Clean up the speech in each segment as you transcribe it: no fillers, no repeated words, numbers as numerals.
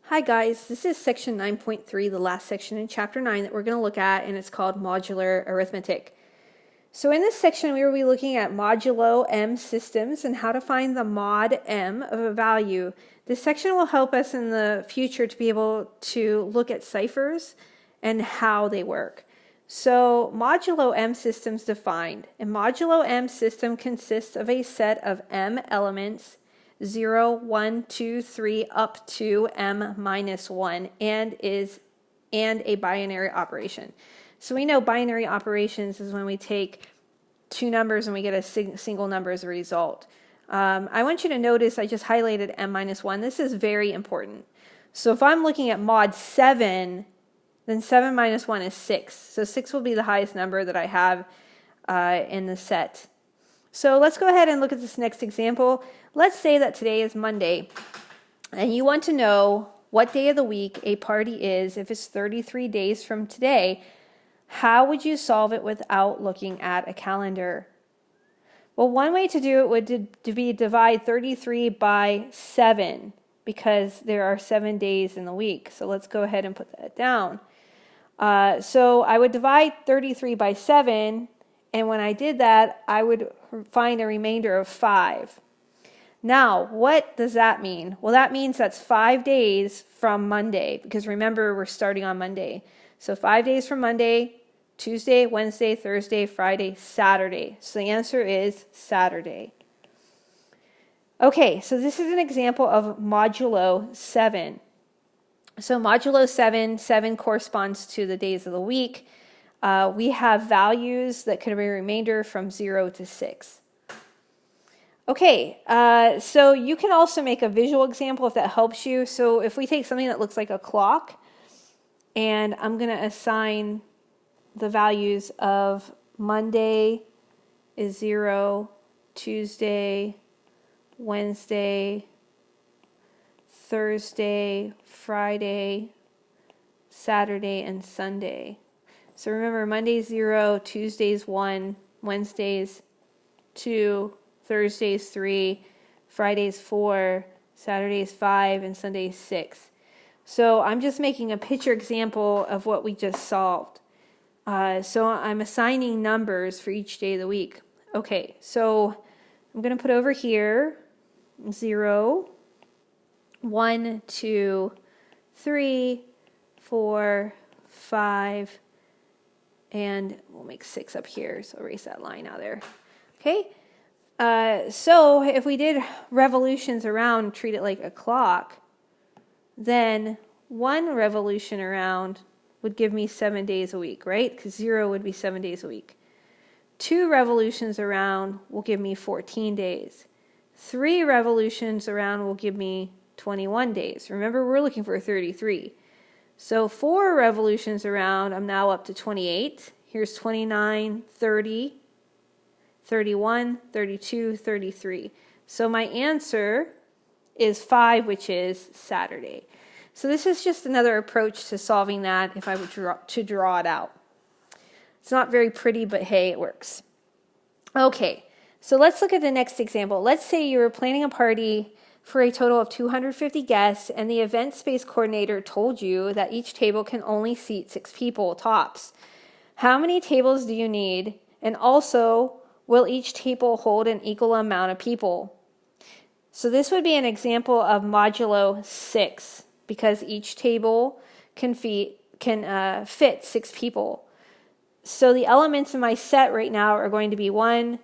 Hi guys, this is section 9.3, the last section in chapter 9 that we're going to look at, and it's called modular arithmetic. So in this section we will be looking at modulo M systems and how to find the mod M of a value. This section will help us in the future to be able to look at ciphers and how they work. So modulo M systems defined. A modulo M system consists of a set of M elements 0, 1, 2, 3, up to m minus 1, and a binary operation. So we know binary operations is when we take two numbers and we get a single number as a result. I want you to notice I just highlighted m minus 1. This is very important. So if I'm looking at mod 7, then 7 minus 1 is 6. So 6 will be the highest number that I have in the set. So let's go ahead and look at this next example. Let's say that today is Monday, and you want to know what day of the week a party is if it's 33 days from today. How would you solve it without looking at a calendar? Well, one way to do it would be divide 33 by 7, because there are 7 days in the week. So let's go ahead and put that down. So I would divide 33 by 7, and when I did that, I would find a remainder of 5. Now, what does that mean? Well, that means that's 5 days from Monday, because remember, we're starting on Monday. So 5 days from Monday, Tuesday, Wednesday, Thursday, Friday, Saturday. So the answer is Saturday. Okay, so this is an example of modulo 7. So modulo 7, 7 corresponds to the days of the week. We have values that could be a remainder from 0 to 6. Okay, so you can also make a visual example if that helps you. So if we take something that looks like a clock, and I'm going to assign the values of Monday is 0, Tuesday, Wednesday, Thursday, Friday, Saturday, and Sunday. So remember, Monday's 0, Tuesday's 1, Wednesday's 2, Thursday's 3, Friday's 4, Saturday's 5, and Sunday's 6. So I'm just making a picture example of what we just solved. So I'm assigning numbers for each day of the week. Okay, so I'm going to put over here 0, 1, 2, 3, 4, 5, and we'll make 6 up here, so erase that line out there. Okay, so if we did revolutions around, treat it like a clock, then 1 revolution around would give me 7 days a week, right? Because 0 would be 7 days a week. 2 revolutions around will give me 14 days. 3 revolutions around will give me 21 days. Remember, we're looking for 33. So 4 revolutions around, I'm now up to 28. Here's 29, 30, 31, 32, 33. So my answer is 5, which is Saturday. So this is just another approach to solving that if I were to draw it out. It's not very pretty, but hey, it works. Okay, so let's look at the next example. Let's say you were planning a party for a total of 250 guests, and the event space coordinator told you that each table can only seat 6 people tops. How many tables do you need? And also, will each table hold an equal amount of people? So this would be an example of modulo 6, because each table can fit 6 people. So the elements in my set right now are going to be 1,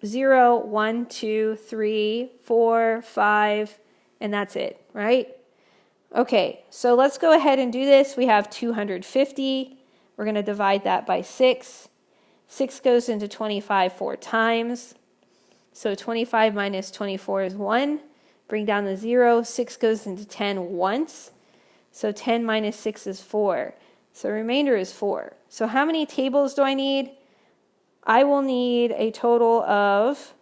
0, 1, 2, 3, 4, 5, and that's it, right? Okay, so let's go ahead and do this. We have 250. We're going to divide that by 6. 6 goes into 25 4 times. So 25 minus 24 is 1. Bring down the 0. 6 goes into 10 once. So 10 minus 6 is 4. So the remainder is 4. So how many tables do I need? I will need a total of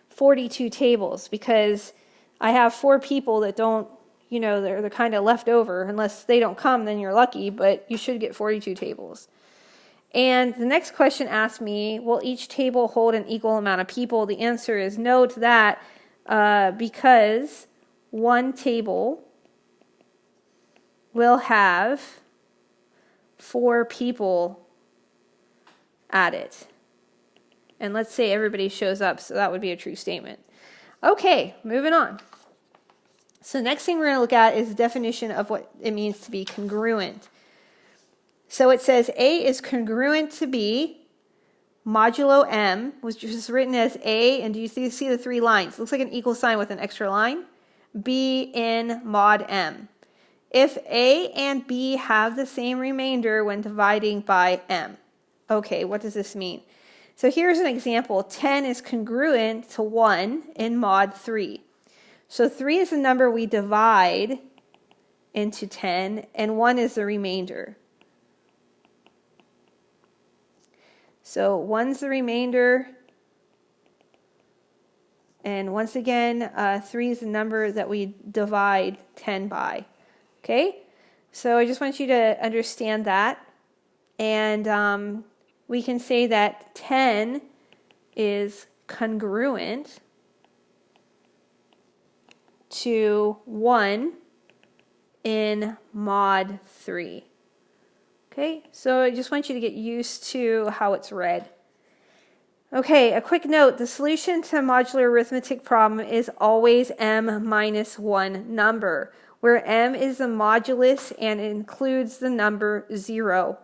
42 tables, because I have 4 people that don't, they're kind of left over. Unless they don't come, then you're lucky, but you should get 42 tables. And the next question asks me, will each table hold an equal amount of people? The answer is no to that, because one table will have 4 people at it. And let's say everybody shows up, so that would be a true statement. Okay, moving on. So next thing we're going to look at is the definition of what it means to be congruent. So it says A is congruent to B modulo M, which is written as A, and do you see the 3 lines? It looks like an equal sign with an extra line. B in mod M. If A and B have the same remainder when dividing by M. Okay, what does this mean? So here's an example. 10 is congruent to 1 in mod 3. So 3 is the number we divide into 10, and 1 is the remainder. So 1's the remainder, and once again, 3 is the number that we divide 10 by. Okay? So I just want you to understand that. And we can say that 10 is congruent to 1 in mod 3. Okay, so I just want you to get used to how it's read. Okay, a quick note, the solution to a modular arithmetic problem is always m minus 1 number, where m is the modulus and includes the number 0.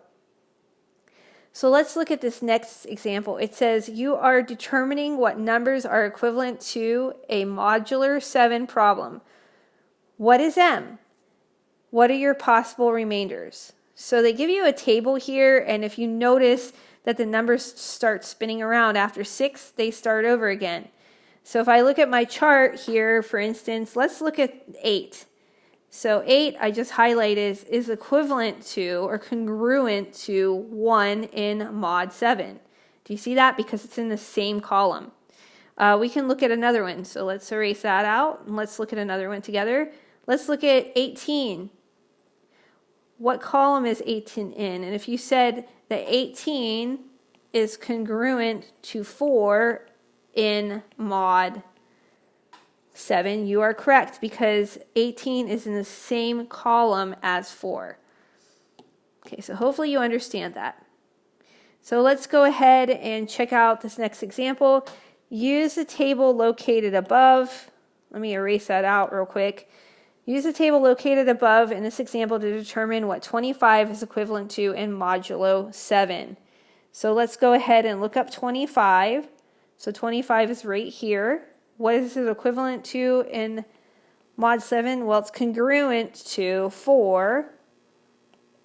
So let's look at this next example. It says you are determining what numbers are equivalent to a modular 7 problem. What is m? What are your possible remainders? So they give you a table here, and if you notice that the numbers start spinning around after 6, they start over again. So if I look at my chart here, for instance, let's look at 8. So 8, I just highlighted, is equivalent to or congruent to 1 in mod 7. Do you see that? Because it's in the same column. We can look at another one. So let's erase that out, and let's look at another one together. Let's look at 18. What column is 18 in? And if you said that 18 is congruent to 4 in mod 7, you are correct, because 18 is in the same column as 4. Okay, so hopefully you understand that. So let's go ahead and check out this next example. Use the table located above. Let me erase that out real quick. Use the table located above in this example to determine what 25 is equivalent to in modulo 7. So let's go ahead and look up 25. So 25 is right here. What is it equivalent to in mod 7? Well, it's congruent to 4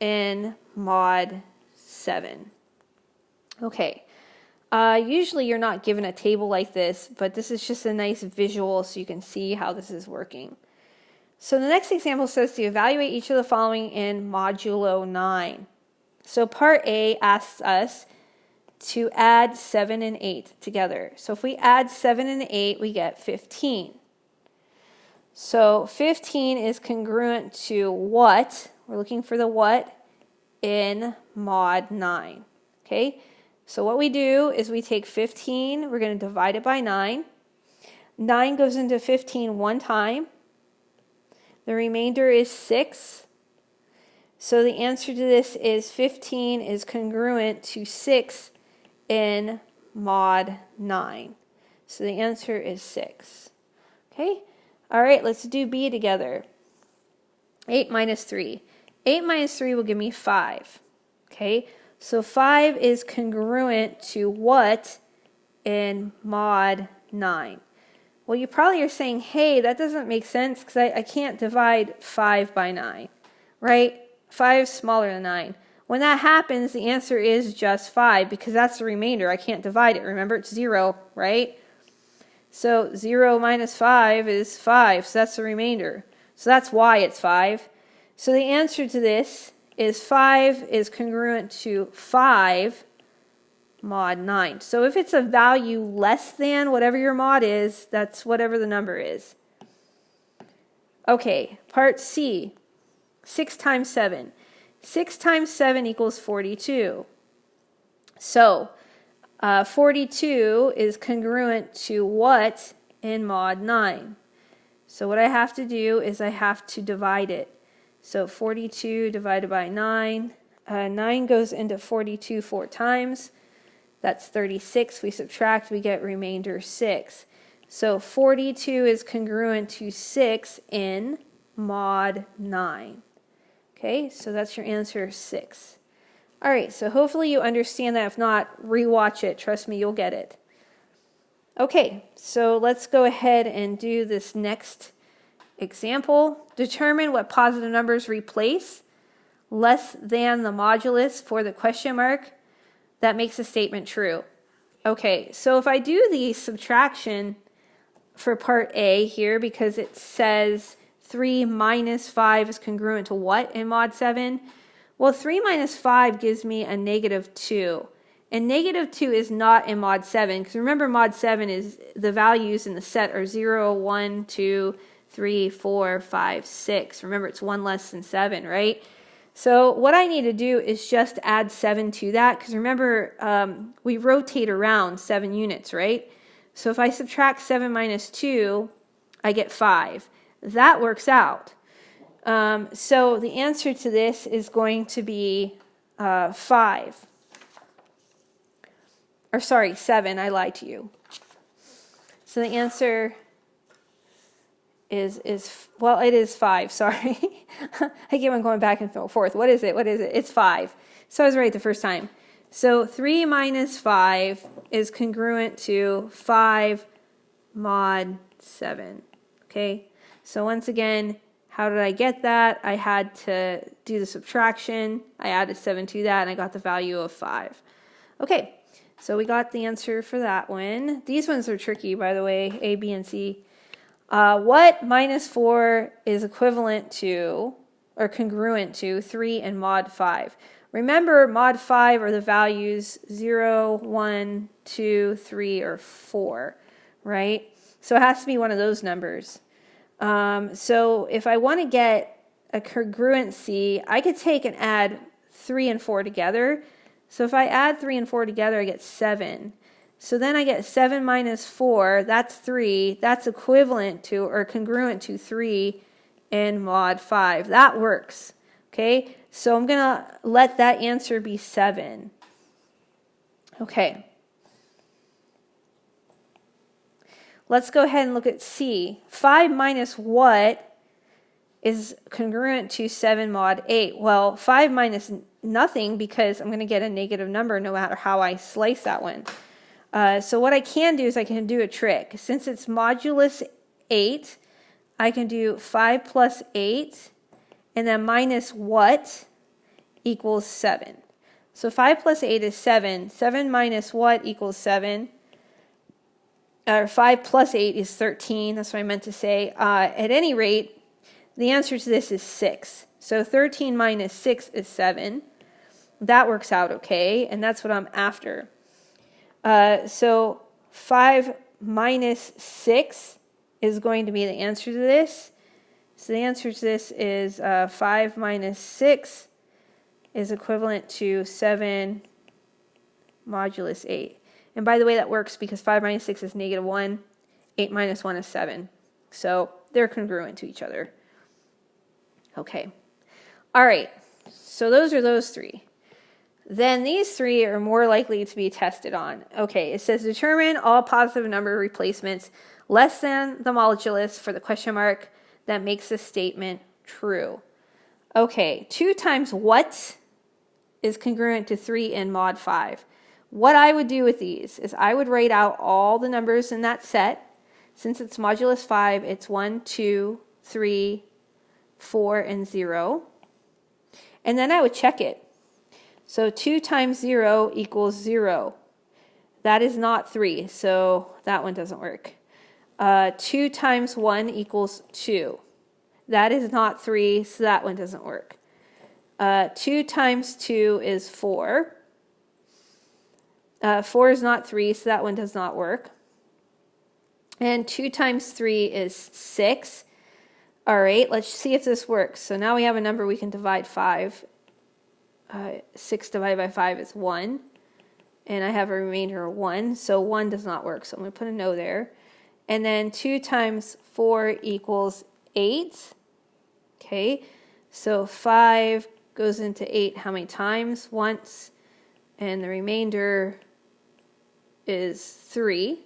in mod 7. Okay. Usually you're not given a table like this, but this is just a nice visual so you can see how this is working. So the next example says to evaluate each of the following in modulo 9. So part A asks us to add 7 and 8 together. So if we add 7 and 8, we get 15. So 15 is congruent to what? We're looking for the what in mod 9. Okay? So what we do is we take 15, we're going to divide it by 9. 9 goes into 15 one time. The remainder is 6. So the answer to this is 15 is congruent to 6 in mod 9. So the answer is 6. Okay? All right, let's do B together. 8 minus 3. 8 minus 3 will give me 5. Okay? So 5 is congruent to what in mod 9? Well, you probably are saying, hey, that doesn't make sense because I can't divide 5 by 9, right? 5 is smaller than 9. When that happens, the answer is just 5 because that's the remainder. I can't divide it. Remember, it's 0, right? So 0 minus 5 is 5, so that's the remainder. So that's why it's 5. So the answer to this is 5 is congruent to 5 mod 9. So if it's a value less than whatever your mod is, that's whatever the number is. Okay, part C, 6 times 7. 6 times 7 equals 42. So 42 is congruent to what in mod 9? So what I have to do is I have to divide it. So 42 divided by 9. 9 goes into 42 4 times. That's 36. We subtract, we get remainder 6. So 42 is congruent to 6 in mod 9. Okay, so that's your answer, 6. All right, so hopefully you understand that. If not, rewatch it. Trust me, you'll get it. Okay, so let's go ahead and do this next example. Determine what positive numbers replace less than the modulus for the question mark that makes the statement true. Okay, so if I do the subtraction for part A here, because it says 3 minus 5 is congruent to what in mod 7? Well, 3 minus 5 gives me a negative 2. And negative 2 is not in mod 7, because remember mod 7 is the values in the set are 0, 1, 2, 3, 4, 5, 6. Remember, it's 1 less than 7, right? So what I need to do is just add 7 to that, because remember, we rotate around 7 units, right? So if I subtract 7 minus 2, I get 5. That works out. So the answer to this is going to be 5. Or sorry, 7. I lied to you. So the answer is well, it is 5. Sorry. I keep on going back and forth. What is it? What is it? It's 5. So I was right the first time. So 3 minus 5 is congruent to 5 mod 7. Okay? So once again, how did I get that? I had to do the subtraction. I added 7 to that, and I got the value of 5. Okay, so we got the answer for that one. These ones are tricky, by the way, A, B, and C. What minus 4 is equivalent to, or congruent to, 3 and mod 5? Remember, mod 5 are the values 0, 1, 2, 3, or 4, right? So it has to be one of those numbers. So if I want to get a congruency, I could take and add 3 and 4 together. So if I add 3 and 4 together, I get 7. So then I get 7 minus 4, that's 3. That's equivalent to or congruent to 3 in mod 5. That works. Okay, so I'm going to let that answer be 7. Okay. Let's go ahead and look at C. 5 minus what is congruent to 7 mod 8? Well, 5 minus nothing, because I'm going to get a negative number no matter how I slice that one. So what I can do is I can do a trick. Since it's modulus 8, I can do 5 plus 8, and then minus what equals 7. So 5 plus 8 is 7. 7 minus what equals 7? Or 5 plus 8 is 13. That's what I meant to say. At any rate, the answer to this is 6. So 13 minus 6 is 7. That works out okay, and that's what I'm after. So 5 minus 6 is going to be the answer to this. So the answer to this is 5 minus 6 is equivalent to 7 modulus 8. And by the way, that works because 5 minus 6 is negative 1. 8 minus 1 is 7. So they're congruent to each other. Okay. All right. So those are those three. Then these three are more likely to be tested on. Okay, it says determine all positive number replacements less than the modulus for the question mark that makes the statement true. Okay, 2 times what is congruent to 3 in mod 5? What I would do with these is I would write out all the numbers in that set. Since it's modulus 5, it's 1, 2, 3, 4, and 0. And then I would check it. So 2 times 0 equals 0. That is not 3, so that one doesn't work. 2 times 1 equals 2. That is not 3, so that one doesn't work. 2 times 2 is 4. 4 is not 3, so that one does not work. And 2 times 3 is 6. All right, let's see if this works. So now we have a number we can divide 5. 6 divided by 5 is 1. And I have a remainder of 1, so 1 does not work. So I'm going to put a no there. And then 2 times 4 equals 8. Okay, so 5 goes into 8 how many times? Once. And the remainder is 3.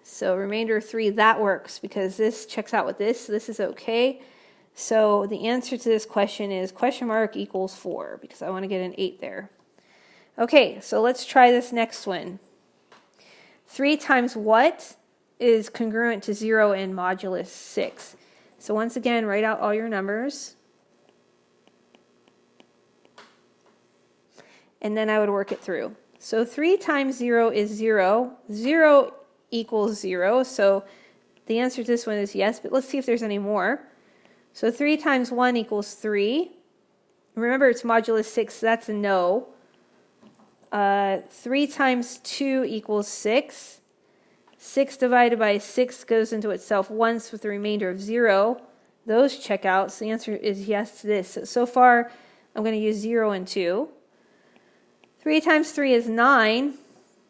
So remainder 3, that works because this checks out with this. So this is okay. So the answer to this question is question mark equals 4 because I want to get an 8 there. Okay, so let's try this next one. 3 times what is congruent to 0 in modulus 6? So once again, write out all your numbers. And then I would work it through. So 3 times 0 is 0. 0 equals 0. So the answer to this one is yes, but let's see if there's any more. So 3 times 1 equals 3. Remember, it's modulus 6, so that's a no. 3 times 2 equals 6. 6 divided by 6 goes into itself once with the remainder of 0. Those check out, so the answer is yes to this. So far, I'm going to use 0 and 2. 3 times 3 is 9.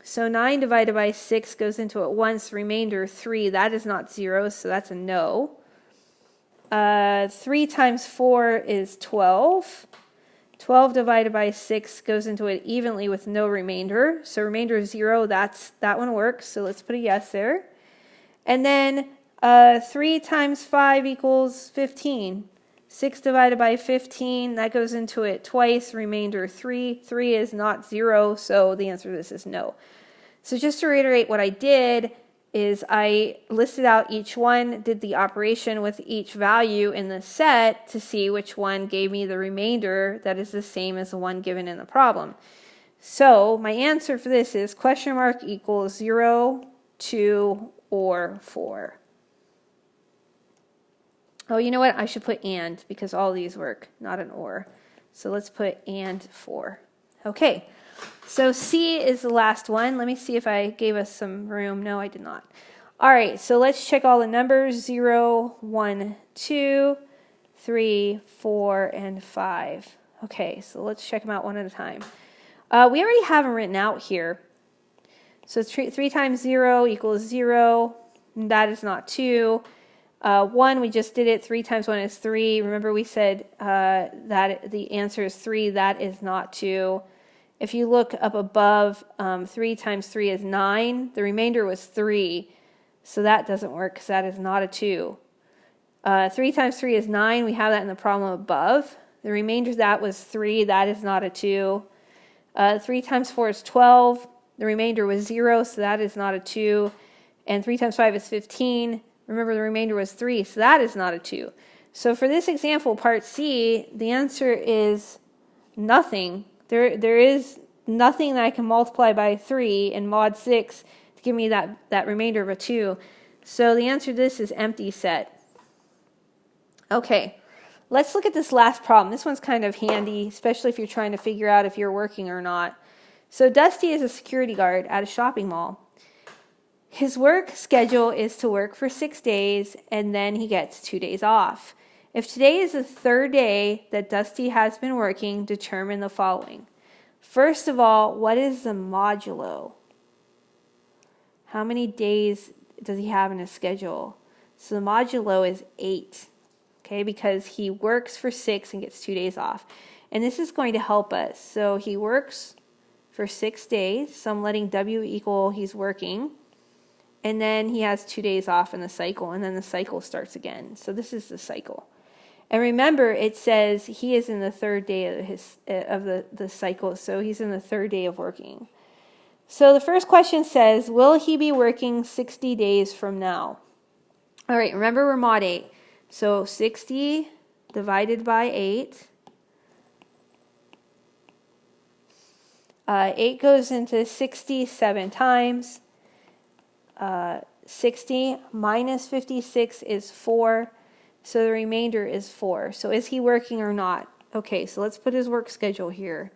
So 9 divided by 6 goes into it once, remainder 3. That is not 0, so that's a no. 3 times 4 is 12. 12 divided by 6 goes into it evenly with no remainder. So remainder is 0, that one works. So let's put a yes there. And then 3 times 5 equals 15. 6 divided by 15, that goes into it twice, remainder 3. 3 is not 0, so the answer to this is no. So just to reiterate what I did is I listed out each one, did the operation with each value in the set to see which one gave me the remainder that is the same as the one given in the problem. So my answer for this is question mark equals 0, 2, or 4. Oh, you know what? I should put and because all these work, not an or. So let's put and 4. Okay. So C is the last one. Let me see if I gave us some room. No, I did not. All right, so let's check all the numbers. 0, 1, 2, 3, 4, and 5. Okay, so let's check them out one at a time. We already have them written out here. So 3 times 0 equals 0. That is not 2. 1, we just did it. 3 times 1 is 3. Remember we said that the answer is 3. That is not 2. If you look up above, 3 times 3 is 9. The remainder was 3. So that doesn't work because that is not a 2. 3 times 3 is 9. We have that in the problem above. The remainder of that was 3. That is not a 2. 3 times 4 is 12. The remainder was 0. So that is not a 2. And 3 times 5 is 15. Remember the remainder was 3. So that is not a 2. So for this example, part C, the answer is nothing. There is nothing that I can multiply by 3 in mod 6 to give me that remainder of a 2. So the answer to this is empty set. Okay, let's look at this last problem. This one's kind of handy, especially if you're trying to figure out if you're working or not. So Dusty is a security guard at a shopping mall. His work schedule is to work for 6 days, and then he gets 2 days off. If today is the 3rd day that Dusty has been working, determine the following. First of all, what is the modulo? How many days does he have in his schedule? So the modulo is 8, okay, because he works for 6 and gets 2 days off. And this is going to help us. So he works for 6 days, so I'm letting W equal he's working. And then he has 2 days off in the cycle, and then the cycle starts again. So this is the cycle. And remember, it says he is in the 3rd day of the cycle, so he's in the 3rd day of working. So the first question says, will he be working 60 days from now? All right, remember we're mod 8. So 60 divided by 8. 8 goes into 67 times. 60 minus 56 is 4. So the remainder is 4. So is he working or not? Okay, so let's put his work schedule here.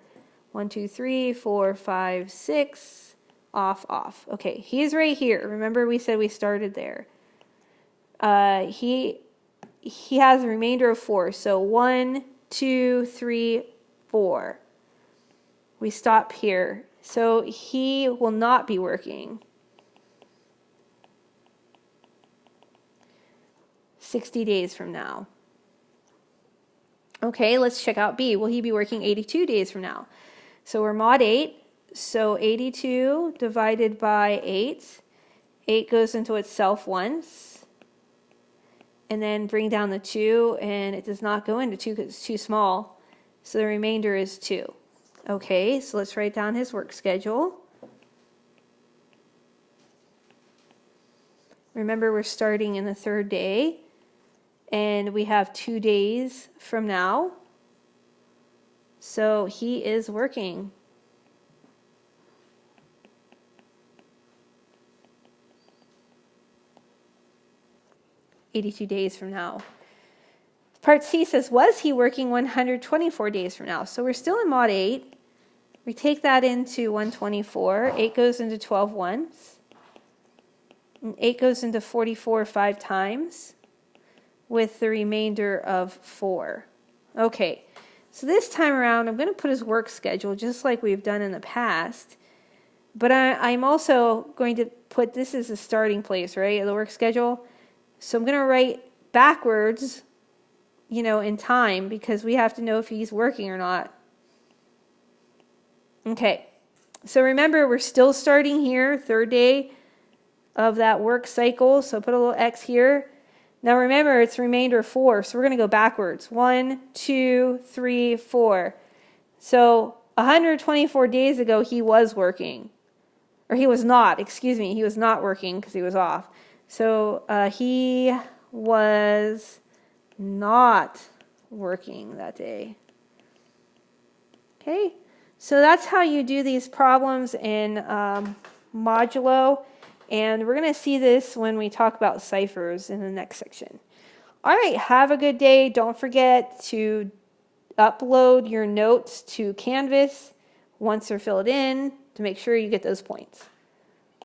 1, 2, 3, 4, 5, 6. Off, off. Okay, he is right here. Remember we said we started there. He has a remainder of 4. So 1, 2, 3, 4. We stop here. So he will not be working. 60 days from now. Okay, let's check out B. Will he be working 82 days from now? So we're mod 8. So 82 divided by 8. 8 goes into itself once. And then bring down the 2, and it does not go into 2 because it's too small. So the remainder is 2. Okay, so let's write down his work schedule. Remember, we're starting in the 3rd day, and we have 2 days from now. So he is working. "82 days from now." Part C says, was he working 124 days from now? So we're still in mod 8. We take that into 124. 8 goes into 12 once. And 8 goes into 44 5 times with the remainder of 4. Okay, so this time around I'm going to put his work schedule just like we've done in the past. But I'm also going to put this as a starting place, right, the work schedule. So I'm going to write backwards, in time, because we have to know if he's working or not. Okay, so remember, we're still starting here, 3rd day of that work cycle. So put a little X here. Now remember, it's remainder 4, so we're going to go backwards. 1, 2, 3, 4. So 124 days ago, he was working. Or he was not, excuse me, he was not working because he was off. So he was not working that day. Okay, so that's how you do these problems in modulo. And we're going to see this when we talk about ciphers in the next section. All right, have a good day. Don't forget to upload your notes to Canvas once they're filled in to make sure you get those points.